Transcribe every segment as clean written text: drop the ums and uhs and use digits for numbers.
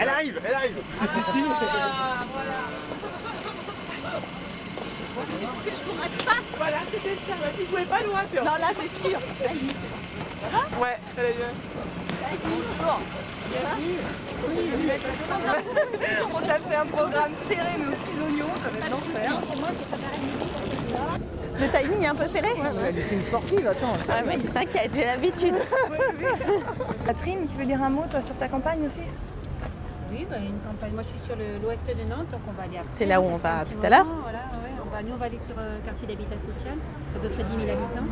Elle arrive, c'est Cécile. Ah, voilà. Que je vous rate pas. Voilà, c'était ça. Tu pouvais pas loin, tu vois. Non, là, c'est sûr. Salut. Ça va? Ouais, ça va bien. Bonjour. On t'a fait un programme serré mais aux petits oignons, ça va être l'enfer. C'est moi qui ai préparé mes Le timing est un peu serré? Ouais, c'est une sportive, attends. Ah mais t'inquiète, j'ai l'habitude. Catherine, tu veux dire un mot toi sur ta campagne aussi? Oui, une campagne. Moi, je suis sur l'ouest de Nantes, donc on va aller après. C'est là où on passer va un petit tout à l'heure. moment, Voilà, ouais, nous, on va aller sur un quartier d'habitat social, à peu près 10 000 habitants,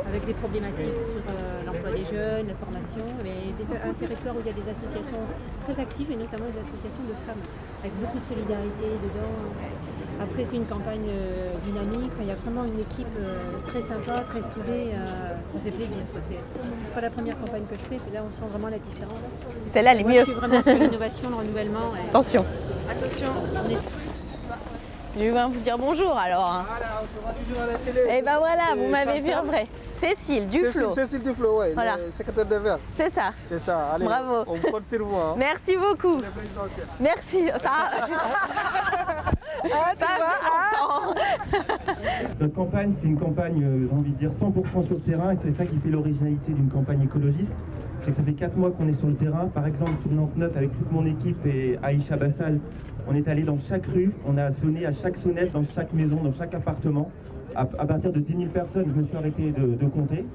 avec les problématiques sur l'emploi des jeunes, la formation, mais c'est un territoire où il y a des associations très actives, et notamment des associations de femmes, avec beaucoup de solidarité dedans. Après, c'est une campagne dynamique, il y a vraiment une équipe très sympa, très soudée, ça fait plaisir. C'est pas la première campagne que je fais, puis là, on sent vraiment la différence. Celle-là, elle est Moi, mieux. je suis vraiment sur l'innovation, le renouvellement. Attention. Attention. Je viens vous dire bonjour alors. Voilà, on se voit toujours à la télé. Et ben voilà, vous m'avez vu en vrai. Cécile Duflo. Cécile Duflo, ouais, Voilà. le secrétaire de Verre. C'est ça. C'est ça, allez, Bravo. on compte sur vous. Hein. Merci beaucoup. Merci. Ça. Ça fait longtemps. Notre campagne, c'est une campagne, j'ai envie de dire, 100% sur le terrain, et c'est ça qui fait l'originalité d'une campagne écologiste. C'est que ça fait 4 mois qu'on est sur le terrain. Par exemple, sur Nantes 9, avec toute mon équipe et Aïcha Bassal, on est allé dans chaque rue, on a sonné à chaque sonnette, dans chaque maison, dans chaque appartement. À partir de 10 000 personnes, je me suis arrêté de compter.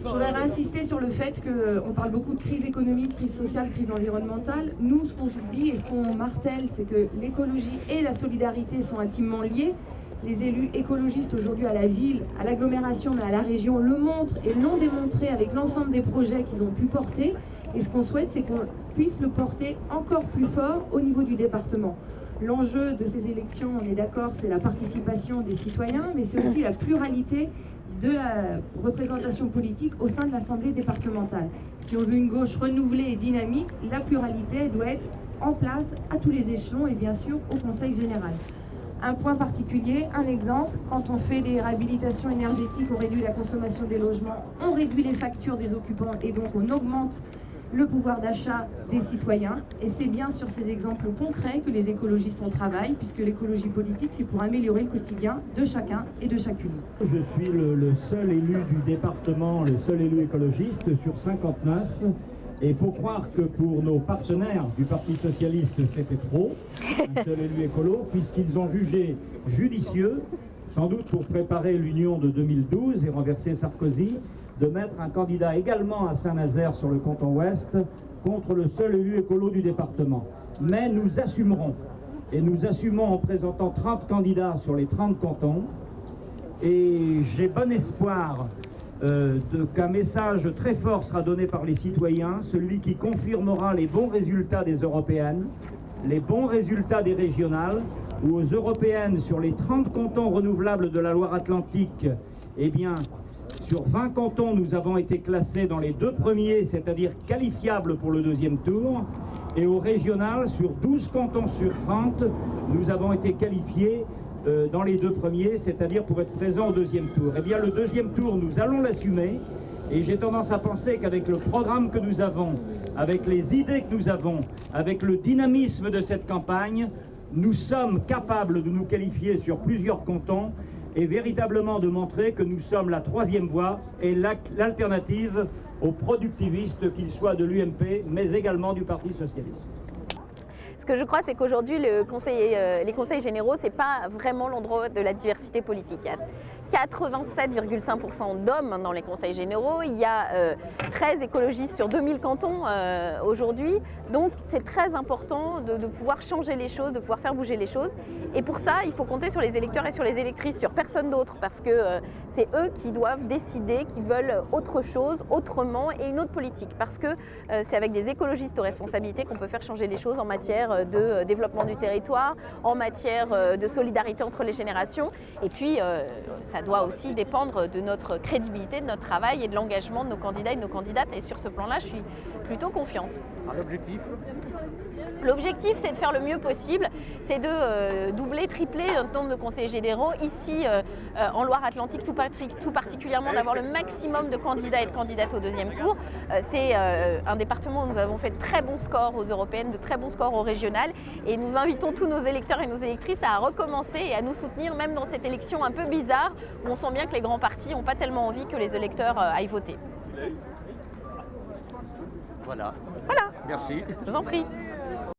Je voudrais insister sur le fait qu'on parle beaucoup de crise économique, crise sociale, crise environnementale. Nous, ce qu'on dit et ce qu'on martèle, c'est que l'écologie et la solidarité sont intimement liées. Les élus écologistes aujourd'hui à la ville, à l'agglomération, mais à la région le montrent et l'ont démontré avec l'ensemble des projets qu'ils ont pu porter. Et ce qu'on souhaite, c'est qu'on puisse le porter encore plus fort au niveau du département. L'enjeu de ces élections, on est d'accord, c'est la participation des citoyens, mais c'est aussi la pluralité de la représentation politique au sein de l'Assemblée départementale. Si on veut une gauche renouvelée et dynamique, la pluralité elle doit être en place à tous les échelons et bien sûr au Conseil général. Un point particulier, un exemple, quand on fait des réhabilitations énergétiques, on réduit la consommation des logements, on réduit les factures des occupants et donc on augmente le pouvoir d'achat des citoyens. Et c'est bien sur ces exemples concrets que les écologistes ont travaillé, puisque l'écologie politique, c'est pour améliorer le quotidien de chacun et de chacune. Je suis le seul élu du département, le seul élu écologiste sur 59. Et il faut croire que pour nos partenaires du Parti Socialiste, c'était trop, un seul élu écolo, puisqu'ils ont jugé judicieux, sans doute pour préparer l'union de 2012 et renverser Sarkozy, de mettre un candidat également à Saint-Nazaire sur le canton ouest contre le seul élu écolo du département. Mais nous assumerons, et nous assumons en présentant 30 candidats sur les 30 cantons, et j'ai bon espoir qu'un message très fort sera donné par les citoyens, celui qui confirmera les bons résultats des européennes, les bons résultats des régionales, où aux européennes, sur les 30 cantons renouvelables de la Loire-Atlantique, eh bien, sur 20 cantons, nous avons été classés dans les 2 premiers, c'est-à-dire qualifiables pour le 2e tour. Et au régional, sur 12 cantons sur 30, nous avons été qualifiés dans les 2 premiers, c'est-à-dire pour être présents au 2e tour. Eh bien, le 2e tour, nous allons l'assumer. Et j'ai tendance à penser qu'avec le programme que nous avons, avec les idées que nous avons, avec le dynamisme de cette campagne, nous sommes capables de nous qualifier sur plusieurs cantons et véritablement de montrer que nous sommes la 3e voie et l'alternative aux productivistes, qu'ils soient de l'UMP, mais également du Parti Socialiste. Ce que je crois, c'est qu'aujourd'hui, les conseils généraux, c'est pas vraiment l'endroit de la diversité politique. Il y a 87,5% d'hommes dans les conseils généraux. Il y a 13 écologistes sur 2000 cantons aujourd'hui. Donc, c'est très important de pouvoir changer les choses, de pouvoir faire bouger les choses. Et pour ça, il faut compter sur les électeurs et sur les électrices, sur personne d'autre, parce que c'est eux qui doivent décider, qui veulent autre chose, autrement, et une autre politique. Parce que c'est avec des écologistes aux responsabilités qu'on peut faire changer les choses en matière de développement du territoire, en matière de solidarité entre les générations. Et puis, ça doit aussi dépendre de notre crédibilité, de notre travail et de l'engagement de nos candidats et de nos candidates. Et sur ce plan-là, je suis plutôt confiante. L'objectif? L'objectif, c'est de faire le mieux possible, c'est de doubler, tripler notre nombre de conseillers généraux. Ici, en Loire-Atlantique, tout particulièrement, d'avoir le maximum de candidats et de candidates au deuxième tour. C'est un département où nous avons fait de très bons scores aux européennes, de très bons scores aux régionales. Et nous invitons tous nos électeurs et nos électrices à recommencer et à nous soutenir, même dans cette élection un peu bizarre, où on sent bien que les grands partis n'ont pas tellement envie que les électeurs aillent voter. Voilà. Voilà, Merci. je vous en prie.